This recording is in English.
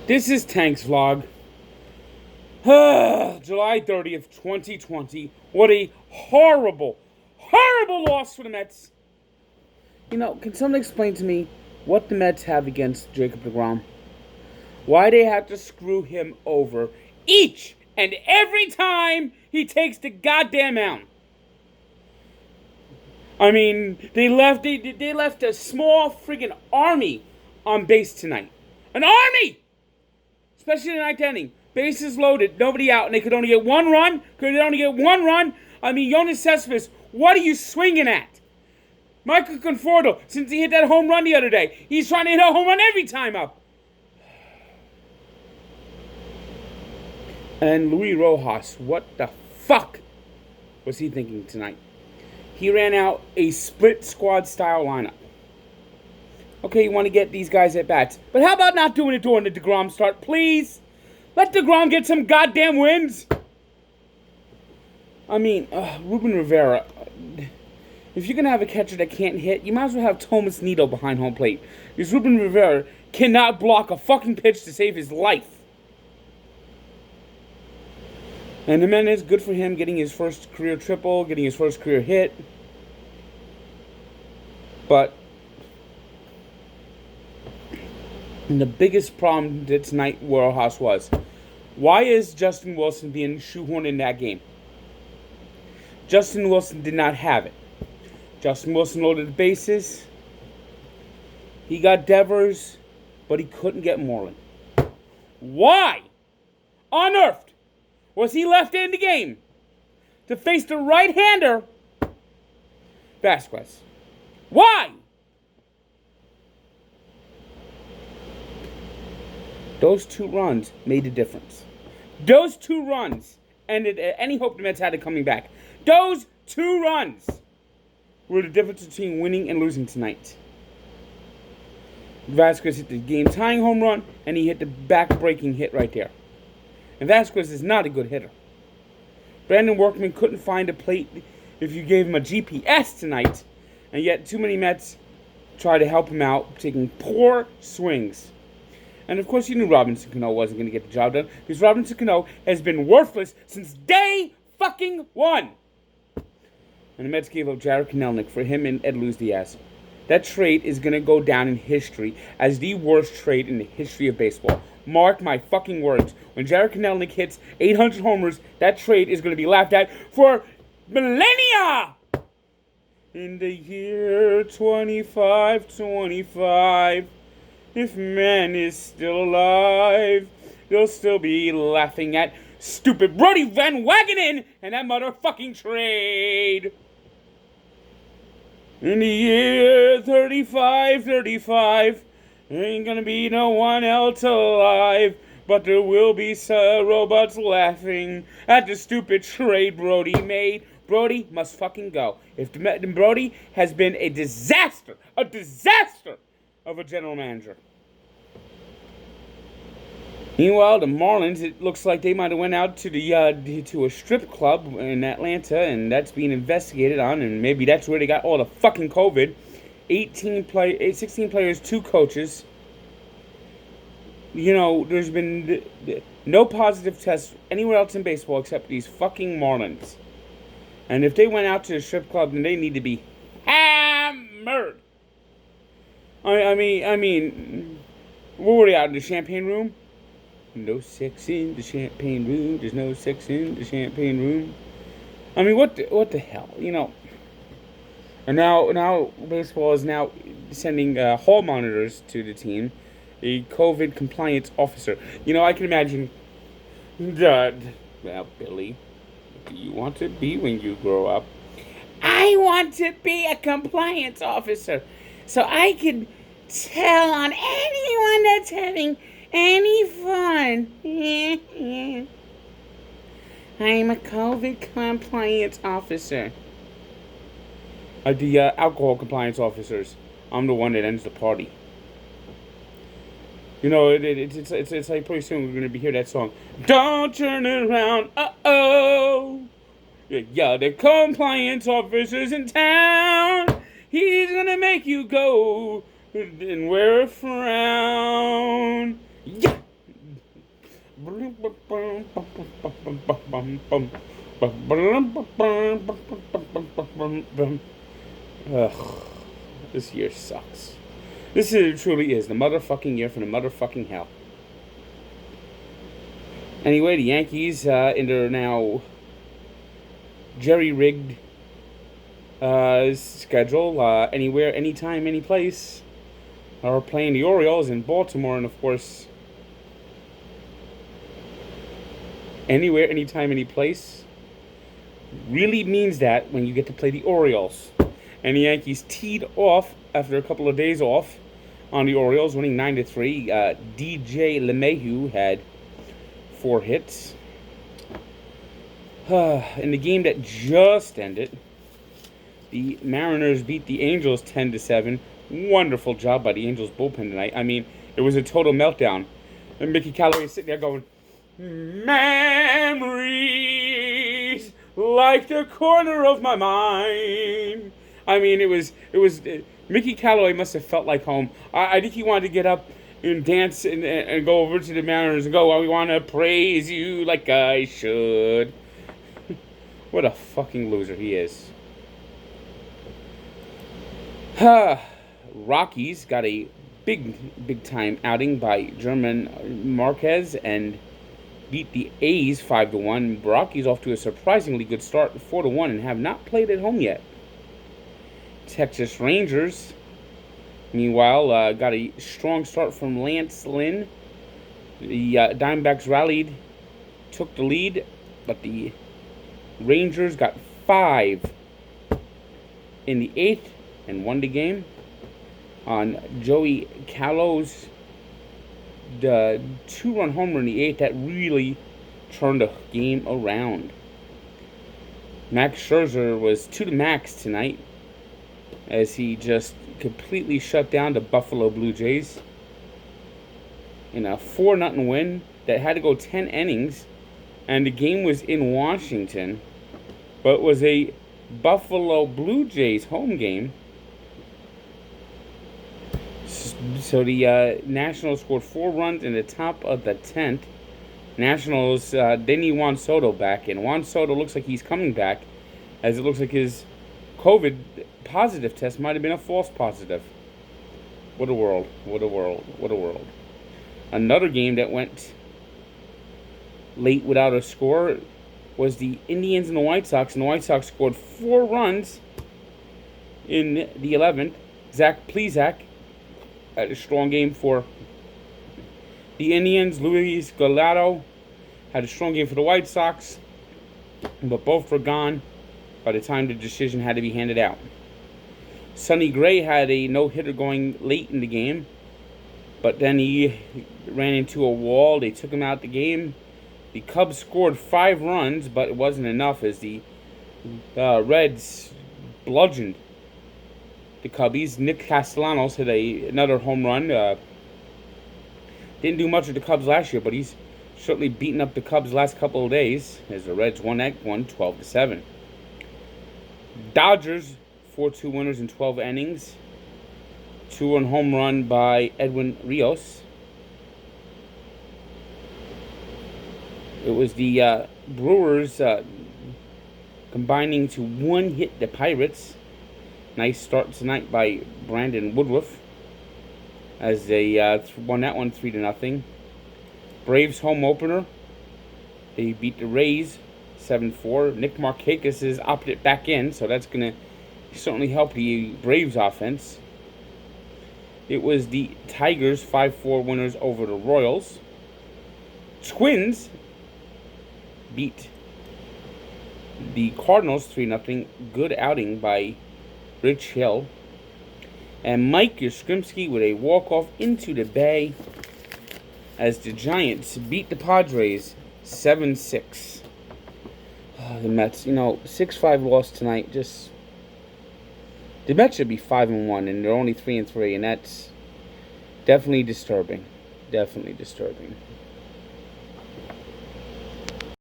This is Tank's vlog. July 30th, 2020. What a horrible, horrible loss for the Mets. Can someone explain to me what the Mets have against Jacob deGrom? Why they have to screw him over each and every time he takes the goddamn mound? I mean, they left a small friggin' army on base tonight. An army! Especially in the ninth inning. Bases loaded, nobody out, and they could only get one run. I mean, Yoenis Cespedes, what are you swinging at? Michael Conforto, since he hit that home run the other day, he's trying to hit a home run every time up. And Luis Rojas, what the fuck was he thinking tonight? He ran out a split squad style lineup. Okay, you want to get these guys at bats. But how about not doing it during the DeGrom start, please? Let DeGrom get some goddamn wins. I mean, Ruben Rivera. If you're going to have a catcher that can't hit, you might as well have Thomas Nido behind home plate. Because Ruben Rivera cannot block a fucking pitch to save his life. And Jimenez, good for him, getting his first career triple, getting his first career hit. But the biggest problem that tonight Rojas was, why is Justin Wilson being shoehorned in that game? Justin Wilson did not have it. Justin Wilson loaded the bases. He got Devers, but he couldn't get Moreland. Why on earth was he left in the game to face the right-hander, Vasquez? Why? Those two runs made a difference. Those two runs ended any hope the Mets had of coming back. Those two runs were the difference between winning and losing tonight. Vasquez hit the game-tying home run, and he hit the back-breaking hit right there. And Vasquez is not a good hitter. Brandon Workman couldn't find a plate if you gave him a GPS tonight, and yet too many Mets tried to help him out, taking poor swings. And of course you knew Robinson Cano wasn't going to get the job done, because Robinson Cano has been worthless since day fucking one. And the Mets gave up Jarred Kelenic for him and Ed Luz Diaz. That trade is going to go down in history as the worst trade in the history of baseball. Mark my fucking words. When Jarred Kelenic hits 800 homers, that trade is going to be laughed at for millennia! In the year 2525, if man is still alive, they'll still be laughing at stupid Brodie Van Wagenen and that motherfucking trade. In the year 3535, ain't gonna be no one else alive, but there will be robots laughing at the stupid trade Brodie made. Brodie must fucking go. Brodie has been a disaster of a general manager. Meanwhile, the Marlins, it looks like they might have went out to a strip club in Atlanta, and that's being investigated on, and maybe that's where they got all the fucking COVID. 16 players, 2 coaches. There's been no positive tests anywhere else in baseball except these fucking Marlins. And if they went out to a strip club, then they need to be hammered. I mean, what were they out in the champagne room? No sex in the champagne room. There's no sex in the champagne room. I mean, what the hell, And now baseball is now sending hall monitors to the team, a COVID compliance officer. I can imagine that. Well, Billy, what do you want to be when you grow up? I want to be a compliance officer, so I can tell on anyone that's having any fun. I'm a COVID compliance officer. The alcohol compliance officers. I'm the one that ends the party. It's like pretty soon we're gonna be hear that song. Don't turn it around. Uh-oh. Yeah, the compliance officer's in town. He's gonna make you go and wear a frown. Yeah. Ugh, this year sucks. Truly is the motherfucking year from the motherfucking hell. Anyway, the Yankees in their now jerry-rigged schedule, anywhere, anytime, any place, are playing the Orioles in Baltimore, and of course, anywhere, anytime, any place really means that when you get to play the Orioles. And the Yankees teed off after a couple of days off on the Orioles, winning 9-3. DJ LeMahieu had 4 hits. In the game that just ended, the Mariners beat the Angels 10-7. Wonderful job by the Angels bullpen tonight. I mean, it was a total meltdown. And Mickey Callaway is sitting there going, memories like the corner of my mind. I mean, it was Mickey Callaway must have felt like home. I think he wanted to get up and dance and go over to the Mariners and go, I want to praise you like I should. What a fucking loser he is. Rockies got a big time outing by German Marquez and beat the A's 5-1. Rockies off to a surprisingly good start, 4-1, and have not played at home yet. Texas Rangers, meanwhile, got a strong start from Lance Lynn. The Diamondbacks rallied, took the lead, but the Rangers got 5 in the 8th and won the game on Joey Gallo's the 2-run homer in the 8th that really turned the game around. Max Scherzer was to the max tonight as he just completely shut down the Buffalo Blue Jays in a 4-0 win that had to go 10 innings, and the game was in Washington, but was a Buffalo Blue Jays home game. So the Nationals scored 4 runs in the top of the 10th. Nationals, they need Juan Soto back, and Juan Soto looks like he's coming back, as it looks like his COVID positive test might have been a false positive. What a world, what a world, what a world. Another game that went late without a score was the Indians and the White Sox, and the White Sox scored 4 runs in the 11th. Zach Plesac had a strong game for the Indians. Luis Gallardo had a strong game for the White Sox, but both were gone by the time the decision had to be handed out. Sonny Gray had a no-hitter going late in the game, but then he ran into a wall. They took him out the game. The Cubs scored 5 runs, but it wasn't enough as the Reds bludgeoned the Cubbies. Nick Castellanos hit another home run. Didn't do much with the Cubs last year, but he's certainly beaten up the Cubs last couple of days as the Reds won that one 12-7. Dodgers 4-2 winners in 12 innings. 2-run home run by Edwin Rios. It was the Brewers combining to 1-hit the Pirates. Nice start tonight by Brandon Woodruff as they won that one 3-0. Braves home opener. They beat the Rays 7-4. Nick Markakis has opted it back in, so that's going to certainly help the Braves offense. It was the Tigers 5-4 winners over the Royals. Twins beat the Cardinals 3-0. Good outing by Rich Hill. And Mike Yastrzemski with a walk-off into the bay as the Giants beat the Padres 7-6. The Mets, 6-5 loss tonight. Just the Mets should be 5-1, and they're only 3-3, and that's definitely disturbing. Definitely disturbing.